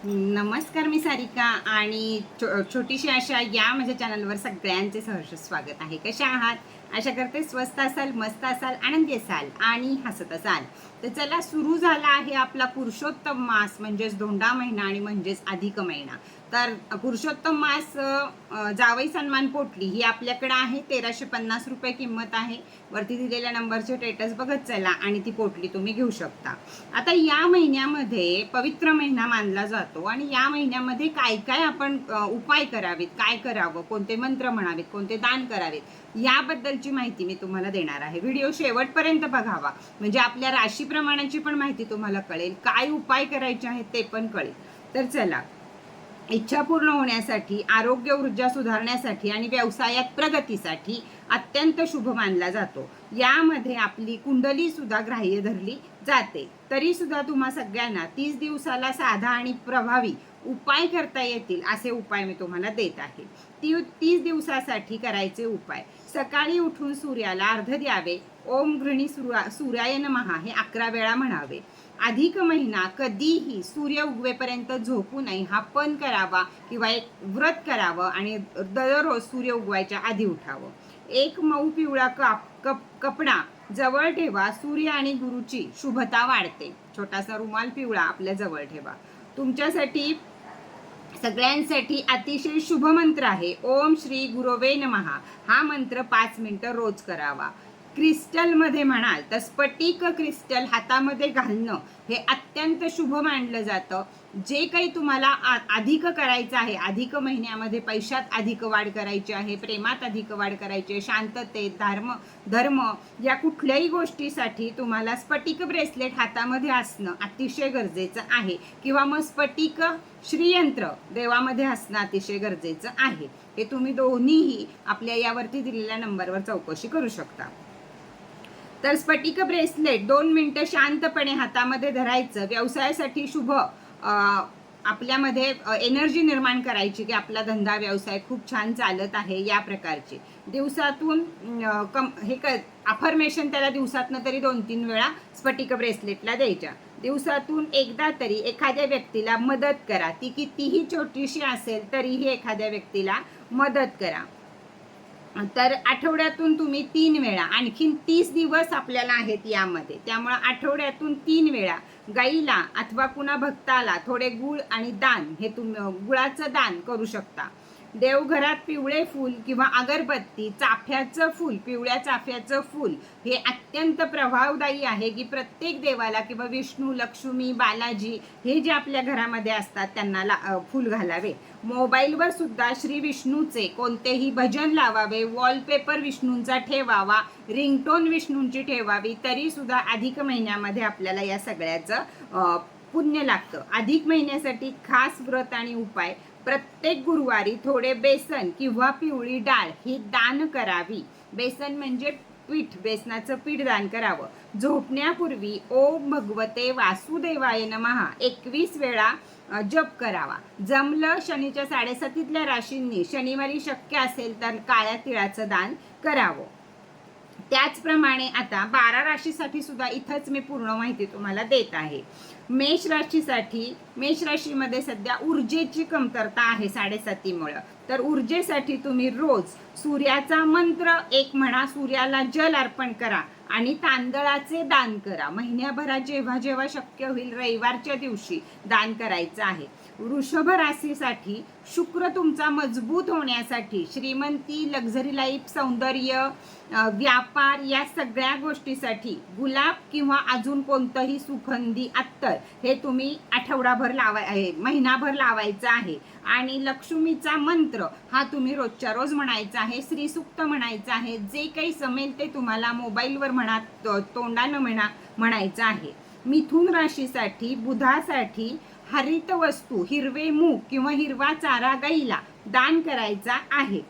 नमस्कार, मी सारिका आणि छोटीशी आशा या माझ्या चॅनलवर सगळ्यांचे सहर्ष स्वागत आहे. कशा आहात? आशा करते स्वस्त असाल, मस्त असाल, आनंदी असाल आणि हसत असाल. तर चला, सुरू झाला आहे आपला पुरुषोत्तम मास म्हणजेच धोंडा महिना आणि म्हणजेच अधिक महिना. तर पुरुषोत्तम मास जावई सन्मान पोटली ही आपल्याकडे आहे. 1350 रुपये किंमत आहे. वरती दिलेल्या नंबरचे स्टेटस बघत चला आणि ती पोटली तुम्ही घेऊ शकता. आता या महिन्यामध्ये पवित्र महिना मानला जातो आणि या महिन्यामध्ये काय काय आपण उपाय करावेत, काय करावं, कोणते मंत्र म्हणावेत, कोणते दान करावेत याबद्दलची माहिती मी तुम्हाला देणार आहे. व्हिडिओ शेवटपर्यंत बघावा म्हणजे आपल्या राशीप्रमाणाची पण माहिती तुम्हाला कळेल, काय उपाय करायचे आहेत ते पण कळेल. तर चला, इच्छा पूर्ण होण्यासाठी, आरोग्य ऊर्जा सुधारण्यासाठी आणि व्यवसायात प्रगतीसाठी अत्यंत शुभ मानला जातो. यामध्ये आपली कुंडली सुद्धा ग्राह्य धरली जाते. तरी सुद्धा तुम्हा सगळ्यांना 30 दिवसाला साधा आणि प्रभावी उपाय करता येतील असे उपाय मी तुम्हाला देत आहे. 30 दिवसासाठी करायचे उपाय: सकाळी उठून सूर्याला अर्घ्य द्यावे. ओम गृहिणी सूर्याय नमः हे 11 वेळा म्हणावे. अधिक महिना कधीही सूर्य उगवेपर्यंत झोपू नये हा पण करावा किंवा एक व्रत करावं आणि दररोज सूर्य उगवायच्या आधी उठावं. एक मऊ पिवळा कपडा जवळ ठेवा. सूर्य आणि गुरुची शुभता वाढते. छोटासा रुमाल पिवळा आपल्या जवळ ठेवा. तुमच्यासाठी सगळ्यांसाठी अतिशय शुभ मंत्र आहे ओम श्री गुरवे नमः. हा मंत्र 5 मिनिटं रोज करावा. क्रिस्टलमध्ये म्हणाल तर स्फटिक क्रिस्टल हातामध्ये घालणं हे अत्यंत शुभ मानलं जातं. जे काही तुम्हाला अधिक करायचं आहे, अधिक महिन्यामध्ये पैशात अधिक वाढ करायची आहे, प्रेमात अधिक वाढ करायची आहे, शांततेत, धर्म या कुठल्याही गोष्टीसाठी तुम्हाला स्फटिक ब्रेसलेट हातामध्ये असणं अतिशय गरजेचं आहे किंवा मग स्फटिक श्रीयंत्र देवामध्ये असणं अतिशय गरजेचं आहे. हे तुम्ही दोन्हीही आपल्या यावरती दिलेल्या नंबरवर चौकशी करू शकता. तर स्फटिक ब्रेसलेट 2 मिनिटं शांतपणे हातामध्ये धरायचं. व्यवसायासाठी शुभ, आपल्यामध्ये एनर्जी निर्माण करायची की आपला धंदा व्यवसाय खूप छान चालत आहे या प्रकारची. दिवसातून अफर्मेशन त्याला दिवसातनं तरी 2-3 वेळा स्फटिक ब्रेसलेटला द्यायच्या. दिवसातून एकदा तरी एखाद्या व्यक्तीला मदत करा. ती कितीही छोटीशी असेल तरीही एखाद्या व्यक्तीला मदत करा. तर आठवड्यातून तुम्ही 3 वेळा, आणखीन 30 दिवस आपल्याला आहेत यामध्ये, त्यामुळे आठवड्यातून 3 वेळा गाईला अथवा कुणा भक्ताला थोडे गुळ आणि दान, हे तुम्ही गुळाचं दान करू शकता. देवघरात पिवळे फूल किंवा अगरबत्ती, चाफ्याचं फूल, पिवळ्या चाफ्याचं फूल हे अत्यंत प्रभावदायी आहे की प्रत्येक देवाला किंवा विष्णू, लक्ष्मी, बालाजी हे जे आपल्या घरामध्ये असतात त्यांना फूल घालावे. मोबाईलवर सुद्धा श्री विष्णूचे कोणतेही भजन लावावे. वॉलपेपर विष्णूंचा ठेवावा. रिंगटोन विष्णूंची ठेवावी. तरी सुद्धा अधिक महिन्यामध्ये आपल्याला या सगळ्याचं पुण्य लागतं. अधिक महिन्यासाठी खास व्रत आणि उपाय: प्रत्येक गुरुवारी थोडे बेसन किंवा पिवळी डाळ ही दान करावी. बेसन म्हणजे पीठ, बेसनाचं पीठ दान करावं. झोपण्यापूर्वी ओम भगवते वासुदेवाय नमः 21 वेळा जप करावा. जमलं शनीच्या 7.5 राशींनी शनिवारी शक्य असेल तर काळ्या तिळाचं दान करावं. त्याचप्रमाणे आता 12 राशीसाठी सुद्धा इथंच मी पूर्ण माहिती तुम्हाला देत आहे. मेष राशीमध्ये सध्या ऊर्जेची कमतरता आहे 7.5मुळे. तर ऊर्जेसाठी तुम्ही रोज सूर्याचा मंत्र एक म्हणा, सूर्याला जल अर्पण करा आणि तांदळाचे दान करा. महिन्याभरात जेव्हा जेव्हा शक्य होईल रविवारच्या दिवशी दान करायचं आहे. वृषभ राशीसाठी शुक्र तुमचा मजबूत होण्यासाठी, श्रीमंती, लक्झरी लाईफ, सौंदर्य, व्यापार या सगळ्या गोष्टीसाठी गुलाब किंवा अजून कोणतंही सुगंधी अत्तर हे तुम्ही महिनाभर लावायचं आहे. आणि लक्ष्मीचा मंत्र हा तुम्ही रोजच्या रोज म्हणायचा आहे. श्रीसूक्त म्हणायचं आहे. जे काही जमेल ते तुम्हाला मोबाईलवर म्हणा, तोंडानं म्हणायचं आहे. मिथुन राशीसाठी बुधासाठी हरित वस्तू, हिरवे मूग किंवा हिरवा चारा गाईला दान करायचा आहे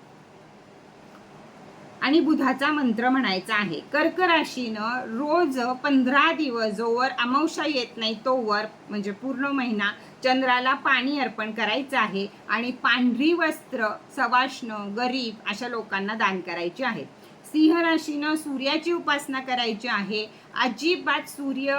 आणि बुधाचा मंत्र म्हणायचा आहे. कर्क राशीनं रोज 15 दिवस जोवर अमावस्या येत नाही तोवर म्हणजे पूर्ण महिना चंद्राला पाणी अर्पण करायचं आहे आणि पांढरी वस्त्र सवाष्ण, गरीब अशा लोकांना दान करायची आहेत. सिंह राशीनं सूर्याची उपासना करायची आहे. अजिबात सूर्य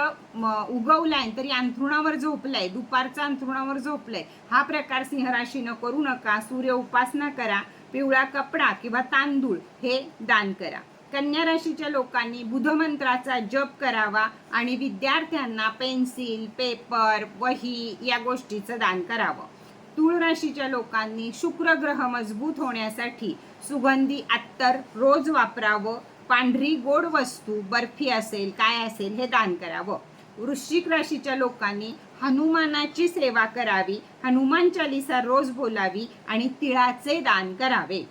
उगवलाय तरी अंथरुणावर झोपलाय, दुपारचा अंथरुणावर झोपलाय, हा प्रकार सिंह राशीनं करू नका. सूर्य उपासना करा. पिवळा कपडा किंवा तांदूळ हे दान करा. कन्या राशीच्या लोकांनी बुधमंत्राचा जप करावा आणि विद्यार्थ्यांना पेन्सिल, पेपर, वही या गोष्टीचं दान करावं. तूळ राशीच्या लोकांनी शुक्र ग्रह मजबूत होण्यासाठी सुगंधी अत्तर रोज वापरावं. पांढरी गोड वस्तू, बर्फी असेल, काय असेल, हे दान करावं. वृश्चिक राशीच्या लोकांनी हनुमानाची सेवा करावी, हनुमान चालीसा रोज बोलावी आणि तिळाचे दान करावे.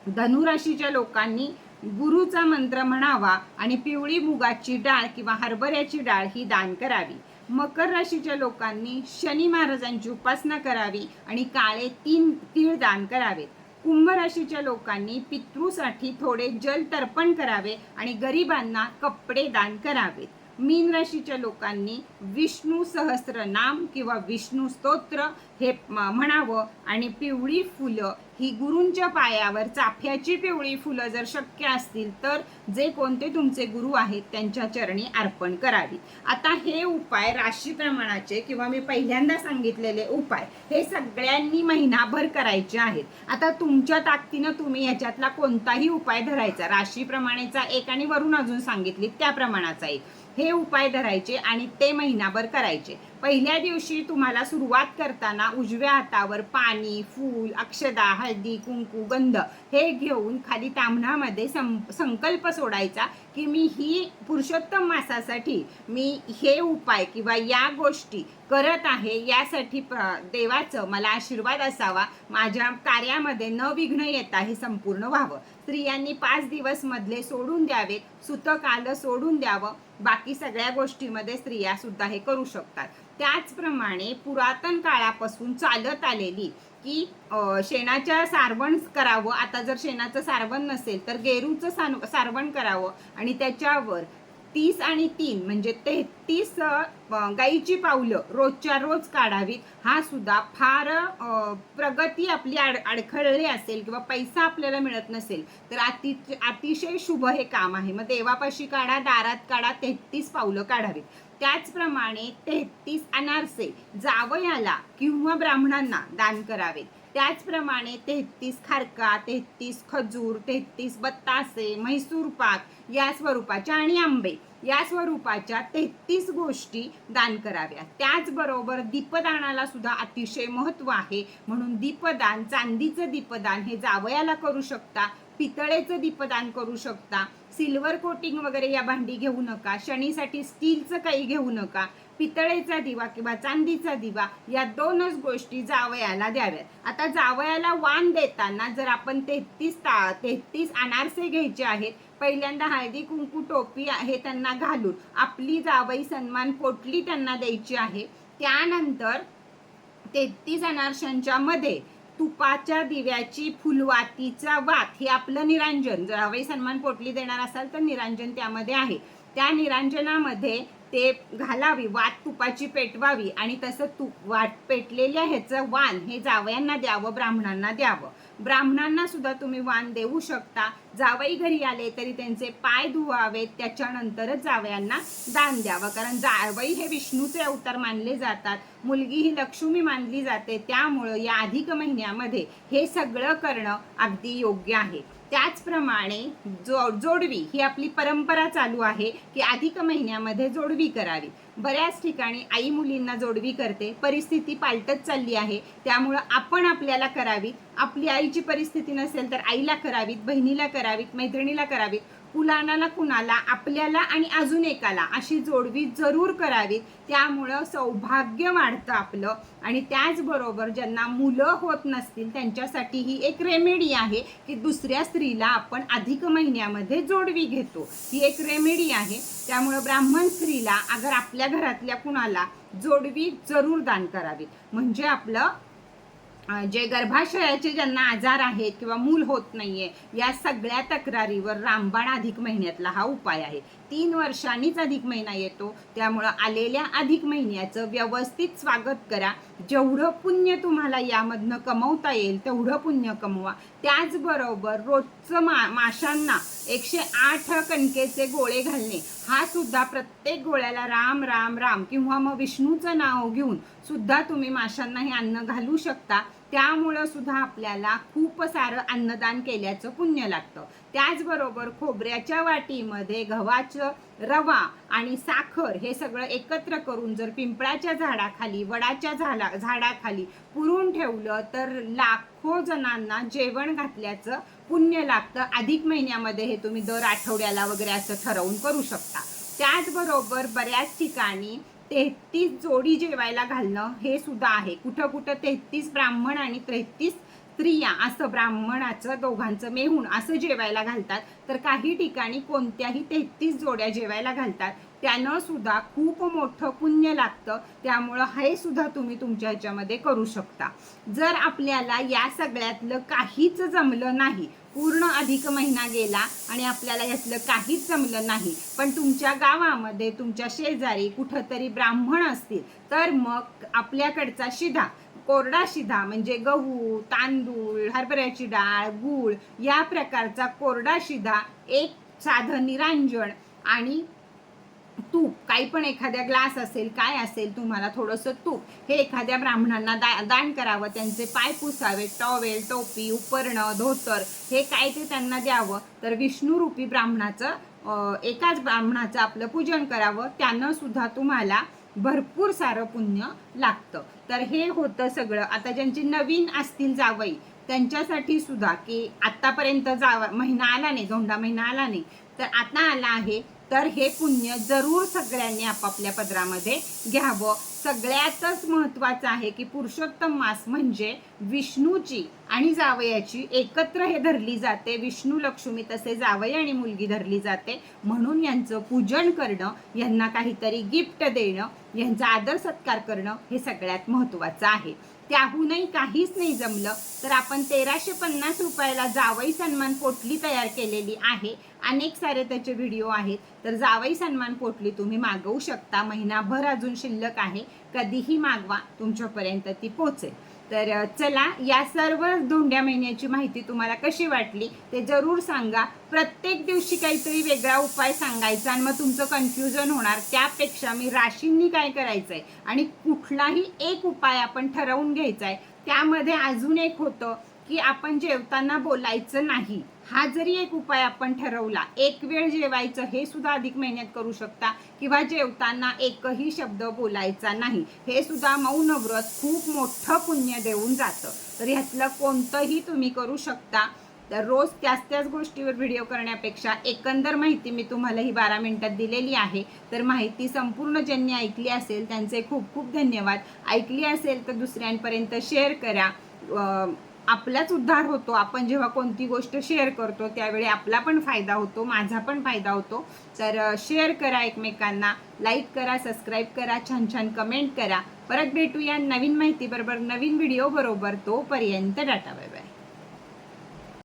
धनुराशीच्या लोकांनी गुरुचा मंत्र म्हणावा आणि पिवळी मुगाची डाळ किंवा हरभऱ्याची डाळ ही दान करावी. मकर राशीच्या लोकांनी शनी महाराजांची उपासना करावी आणि काळे 3 तीळ दान करावे. कुंभ राशीच्या लोकांनी पितृसाठी थोडे जल तर्पण करावे आणि गरिबांना कपडे दान करावेत. मीन राशीच्या लोकांनी विष्णू सहस्त्रनाम किंवा विष्णू स्तोत्र हे म्हणावं आणि पिवळी फुलं ही गुरूंच्या पायावर, चाफ्याची पिवळी फुलं जर शक्य असतील तर जे कोणते तुमचे गुरु आहेत त्यांच्या चरणी अर्पण करावी. आता हे उपाय राशीप्रमाणाचे किंवा मी पहिल्यांदा सांगितलेले उपाय हे सगळ्यांनी महिनाभर करायचे आहेत. आता तुमच्या ताकदीनं तुम्ही याच्यातला कोणताही उपाय धरायचा, राशीप्रमाणेचा एक आणि वरून अजून सांगितली त्या प्रमाणाचा एक, हे उपाय धरायचे आणि ते महिनाभर करायचे. पहिल्या दिवशी तुम्हाला सुरुवात करताना उजव्या हातावर पाणी, फूल, अक्षदा, हळदी, कुंकू, गंध हे घेऊन खाली ताम्हणामध्ये संकल्प सोडायचा की मी ही पुरुषोत्तम मासासाठी मी हे उपाय किंवा या गोष्टी करत आहे, यासाठी देवाचं मला आशीर्वाद असावा, माझ्या कार्यामध्ये न विघ्न येता हे संपूर्ण व्हावं. स्त्रियांनी 5 दिवस मधले सोडून द्यावेत, सुतक आलं सोडून द्यावं. बाकी सगळ्या गोष्टीमध्ये स्त्रिया सुद्धा हे करू शकतात. त्याचप्रमाणे पुरातन काळापासून चालत आलेली की शेणाच्या सारवण करावं. आता जर शेणाचं सारवण नसेल तर गेरूचं सारवण करावं आणि त्याच्यावर 30 आणि 3 म्हणजे 33 गाईची पावलं रोजच्या रोज काढावीत. हा सुद्धा फार प्रगती आपली अडखळली असेल किंवा पैसा आपल्याला मिळत नसेल तर अतिशय शुभ हे काम आहे. मग देवापाशी काढा, दारात काढा, 33 पावलं काढावीत. त्याचप्रमाणे 33 अनारसे जावयाला किंवा ब्राह्मणांना दान करावेत. त्याचप्रमाणे 33 खारका, 33 खजूर, 33 बत्तासे, म्हैसूर पाक या स्वरूपाच्या आणि आंबे या स्वरूपाच्या 33 गोष्टी दान कराव्या. त्याचबरोबर दीपदानाला सुद्धा अतिशय महत्त्व आहे. म्हणून दीपदान, चांदीचं दीपदान हे जावयाला करू शकता, पितळेचं दीपदान करू शकता. सिल्वर कोटिंग वगैरे या भांडी घेऊ नका. शनीसाठी स्टीलचं काही घेऊ नका. पितळेचा दिवा किंवा चांदीचा दिवा या 2च गोष्टी जावयाला द्याव्यात. आता जावयाला वाण देताना जर आपण 33 अनारसे घ्यायचे आहेत, पहिल्यांदा हळदी कुंकू टोपी आहे त्यांना घालून आपली जावई सन्मान पोटली त्यांना द्यायची आहे. त्यानंतर 33 अनारशांच्या मध्ये तुपाच्या दिव्याची फुलवातीचा वात हे आपलं निरांजन, जावई सन्मान पोटली देणार असाल तर निरांजन त्यामध्ये आहे. त्या निरांजनामध्ये ते घालावी, वात तुपाची पेटवावी आणि तसं वात पेटलेल्या ह्याचं वाण हे जावयांना द्यावं, ब्राह्मणांना द्यावं. ब्राह्मणांना सुद्धा तुम्ही वाण देऊ शकता. जावई घरी आले तरी त्यांचे पाय धुवावेत, त्याच्यानंतरच जावयांना दान द्यावं. कारण जावई हे विष्णूचे अवतार मानले जातात, मुलगी ही लक्ष्मी मानली जाते. त्यामुळं या अधिक महिन्यामध्ये हे सगळं करणं अगदी योग्य आहे. त्याचप्रमाणे जोडवी ही आपली परंपरा चालू आहे की अधिक महिन्यामध्ये जोडवी करावी. बऱ्याच ठिकाणी आई मुलींना जोडवी करते, परिस्थिती पालटत चालली आहे. त्यामुळं आपण आपल्याला करावी. आपली आईची परिस्थिती नसेल तर आईला करावीत, बहिणीला करावीत, मैत्रिणीला करावीत, कुणाला कुणाला, आपल्याला आणि अजून एकाला अशी जोडवी जरूर करावी. त्यामुळं सौभाग्य वाढतं आपलं. आणि त्याचबरोबर ज्यांना मुलं होत नसतील त्यांच्यासाठी ही एक रेमेडी आहे की दुसऱ्या स्त्रीला आपण अधिक महिन्यामध्ये जोडवी घेतो, ही एक रेमेडी आहे. त्यामुळं ब्राह्मण स्त्रीला अगर आपल्या घरातल्या कुणाला जोडवी जरूर दान करावी. म्हणजे आपलं जे गर्भाशयाचे ज्यांना आजार आहेत किंवा मूल होत नाहीये या सगळ्या तक्रारीवर रामबाण अधिक महिन्यातला हा उपाय आहे. 3 वर्षांनीच अधिक महिना येतो, त्यामुळं आलेल्या अधिक महिन्याचं व्यवस्थित स्वागत करा. जेवढं पुण्य तुम्हाला यामधनं कमवता येईल तेवढं पुण्य कमवा. त्याचबरोबर रोजचं माशांना 108 कणकेचे गोळे घालणे, हा सुद्धा प्रत्येक गोळ्याला राम राम राम किंवा मग विष्णूचं नाव घेऊन सुद्धा तुम्ही माशांना हे अन्न घालू शकता. त्यामुळं सुद्धा आपल्याला खूप सारं अन्नदान केल्याचं पुण्य लागतं. त्याचबरोबर खोबऱ्याच्या वाटीमध्ये गव्हाचं रवा आणि साखर हे सगळं एकत्र करून जर पिंपळाच्या झाडाखाली, वडाच्या झाडाखाली पुरून ठेवलं तर लाखो जणांना जेवण घातल्याचं पुण्य लागतं. अधिक महिन्यामध्ये हे तुम्ही दर आठवड्याला वगैरे असं ठरवून करू शकता. त्याचबरोबर बऱ्याच ठिकाणी 33 जोडी जेवायला घालणं हे सुद्धा आहे. कुठं कुठं 33 ब्राह्मण आणि 33 स्त्रिया असं ब्राह्मणाचं दोघांचं मेहून असं जेवायला घालतात. तर काही ठिकाणी कोणत्याही 33 जोड्या जेवायला घालतात. त्यानं सुद्धा खूप मोठं पुण्य लागतं. त्यामुळं हे सुद्धा तुम्ही तुमच्या ह्याच्यामध्ये करू शकता. जर आपल्याला या सगळ्यातलं काहीच जमलं नाही, पूर्ण अधिक महिना गेला आणि आपल्याला यातलं काहीच जमलं नाही, पण तुमच्या गावामध्ये तुमच्या शेजारी कुठंतरी ब्राह्मण असतील, तर मग आपल्याकडचा शिधा, कोरडा शिधा म्हणजे गहू, तांदूळ, हरभऱ्याची डाळ, गूळ या प्रकारचा कोरडा शिधा, एक साधं निरांजन आणि तूप, काही पण एखाद्या ग्लास असेल, काय असेल तुम्हाला थोडंसं तूप, हे एखाद्या ब्राह्मणांना दान करावं. त्यांचे पाय पुसावे, टॉवेल, टोपी, उपरणं, धोतर हे काय ते त्यांना द्यावं. तर विष्णुरूपी ब्राह्मणाचं, एकाच ब्राह्मणाचं आपलं पूजन करावं. त्यानं सुद्धा तुम्हाला भरपूर सारं पुण्य लागतं. तर हे होतं सगळं. आता ज्यांची नवीन असतील जावई त्यांच्यासाठी सुद्धा, की आत्तापर्यंत महिना आला नाही, धोंडा महिना आला नाही, तर आता आला आहे, तर हे पुण्य जरूर सगळ्यांनी आपापल्या पदरामध्ये घ्यावं. सगळ्यातच महत्त्वाचं आहे की पुरुषोत्तम मास म्हणजे विष्णूची आणि जावयाची एकत्र हे धरली जाते. विष्णू लक्ष्मी तसे जावई आणि मुलगी धरली जाते. म्हणून यांचं पूजन करणं, यांना काहीतरी गिफ्ट देणं, यांचा आदर सत्कार करणं हे सगळ्यात महत्त्वाचं आहे. त्याहूनही काहीच नाही जमलं तर आपण 1350 रुपयाला जावई सन्मान पोटली तयार केलेली आहे. अनेक सारे त्याचे व्हिडिओ आहेत. तर जावई सन्मान पोटली तुम्ही मागवू शकता. महिनाभर अजून शिल्लक आहे, कधीही मागवा, तुमच्यापर्यंत ती पोचेल. तर चला, या सर्व धोंड्या महिन्याची माहिती तुम्हाला कशी वाटली ते जरूर सांगा. प्रत्येक दिवशी काहीतरी वेगळा उपाय सांगायचा आणि मग तुमचं कन्फ्युजन होणार. त्यापेक्षा मी राशींनी काय करायचं आहे आणि कुठलाही एक उपाय आपण ठरवून घ्यायचा आहे. त्यामध्ये अजून एक होतं की आपण जेवताना बोलायचं नाही. हा जरी एक उपाय आपण ठरवला, एक वेळ जेवायचं, हे सुद्धा अधिक महिन्यात करू शकता. किंवा जेवताना एकही शब्द बोलायचा नाही, हे सुद्धा मौन व्रत खूप मोठं पुण्य देऊन जातं. तर ह्यातलं कोणतंही तुम्ही करू शकता. तर रोज त्याच गोष्टीवर व्हिडिओ करण्यापेक्षा एकंदर माहिती मी तुम्हाला ही 12 मिनिटात दिलेली आहे. तर माहिती संपूर्ण ज्यांनी ऐकली असेल त्यांचे खूप खूप धन्यवाद. ऐकली असेल तर दुसऱ्यांपर्यंत शेअर करा. आपलाच उद्धार होतो. आपण जेव्हा कोणती गोष्ट शेअर करतो त्यावेळी आपला पण फायदा होतो, माझा पण फायदा होतो. तर शेअर करा एकमेकांना, लाईक करा, सबस्क्राईब करा, छान छान कमेंट करा. परत भेटूया नवीन माहिती बरोबर, नवीन व्हिडिओ बरोबर. तोपर्यंत टाटा, बाय बाय.